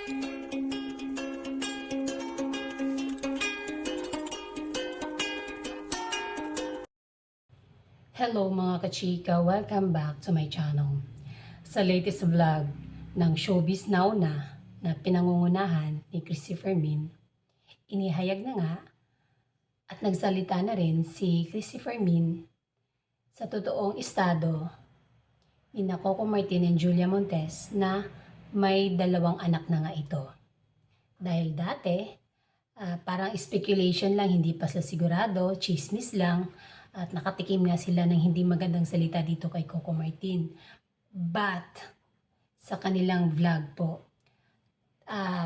Hello mga kachika! Welcome back to my channel. Sa latest vlog ng Showbiz Now na pinangungunahan ni Christopher Min, inihayag na nga at nagsalita na rin si Christopher Min sa totoong estado ni Coco Martin and Julia Montes na may 2 anak na nga ito. Dahil dati, parang speculation lang, hindi pa sila sigurado, chismis lang, at nakatikim nga sila ng hindi magandang salita dito kay Coco Martin. But, sa kanilang vlog po,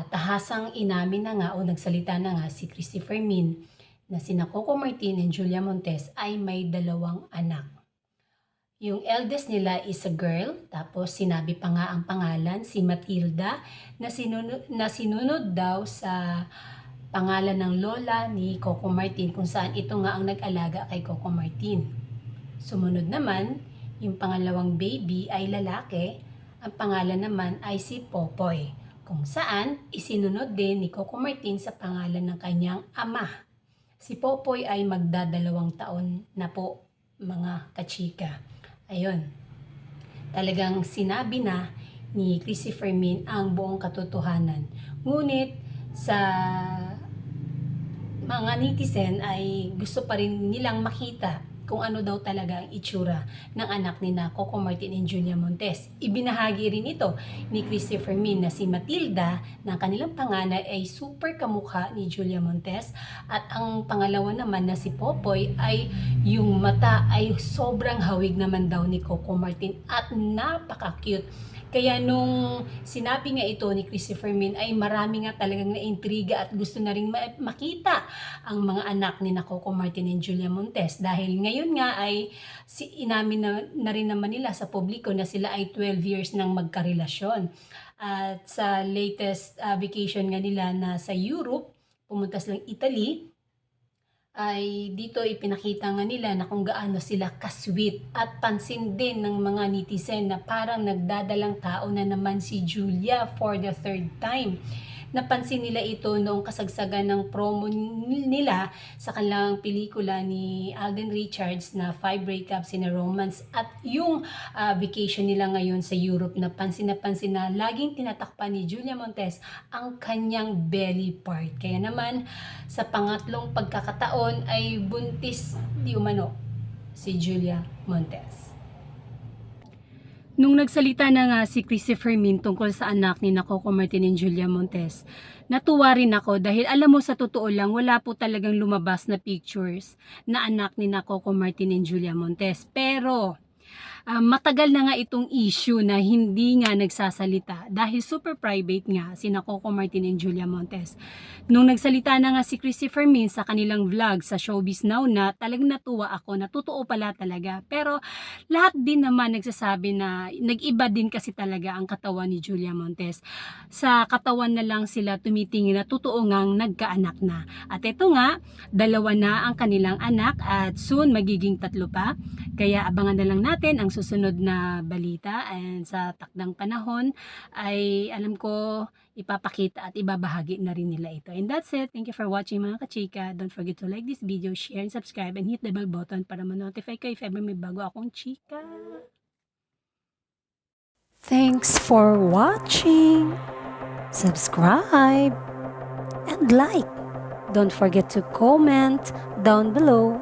tahasang inamin na nga o nagsalita na nga si Christopher Min na sina Coco Martin and Julia Montes ay may 2 anak. Yung eldest nila is a girl, tapos sinabi pa nga ang pangalan, si Matilda, na sinunod daw sa pangalan ng lola ni Coco Martin, kung saan ito nga ang nag-alaga kay Coco Martin. Sumunod naman, yung pangalawang baby ay lalaki, ang pangalan naman ay si Popoy, kung saan isinunod din ni Coco Martin sa pangalan ng kanyang ama. Si Popoy ay magda-2 taon na po, mga kachika. Ayun, talagang sinabi na ni Christopher Min ang buong katotohanan. Ngunit sa mga netizen ay gusto pa rin nilang makita kung ano daw talaga ang itsura ng anak ni Coco Martin and Julia Montes. Ibinahagi rin ito ni Christopher Min na si Matilda na kanilang panganay ay super kamukha ni Julia Montes, at ang pangalawa naman na si Popoy ay yung mata ay sobrang hawig naman daw ni Coco Martin at napaka-cute. Kaya nung sinabi nga ito ni Christopher Min ay marami nga talagang naintriga at gusto na rin makita ang mga anak ni Coco Martin and Julia Montes, dahil ngayon nga ay inamin na rin naman nila sa publiko na sila ay 12 years nang magkarelasyon. At sa latest vacation nga nila na sa Europe, pumunta silang Italy, ay dito ipinakita nga nila na kung gaano sila ka-sweet, at pansin din ng mga netizen na parang nagdadalang tao na naman si Julia for the 3rd time. Napansin nila ito noong kasagsagan ng promo nila sa kanilang pelikula ni Alden Richards na 5 Breakups in a Romance, at yung vacation nila ngayon sa Europe, na pansin na laging tinatakpan ni Julia Montes ang kanyang belly part. Kaya naman sa pangatlong pagkakataon ay buntis di umano si Julia Montes. Nung nagsalita na nga si Christopher Min tungkol sa anak ni Coco Martin and Julia Montes, natuwa rin ako dahil alam mo, sa totoo lang, wala po talagang lumabas na pictures na anak ni Coco Martin and Julia Montes. Pero matagal na nga itong issue na hindi nga nagsasalita dahil super private nga sina Coco Martin and Julia Montes. Nung nagsalita na nga si Christopher Min sa kanilang vlog sa Showbiz Now na talagang natuwa ako na totoo pala talaga. Pero lahat din naman nagsasabi na nag-iba din kasi talaga ang katawan ni Julia Montes. Sa katawan na lang sila tumitingin na totoo ngang nagkaanak na. At ito nga, 2 na ang kanilang anak at soon magiging 3 pa. Kaya abangan na lang natin ang susunod na balita, and sa takdang panahon ay alam ko ipapakita at ibabahagi na rin nila ito. And that's it. Thank you for watching mga kachika. Don't forget to like this video, share and subscribe, and hit the bell button para ma-notify kayo if ever may bago akong chika. Thanks for watching. Subscribe and like. Don't forget to comment down below.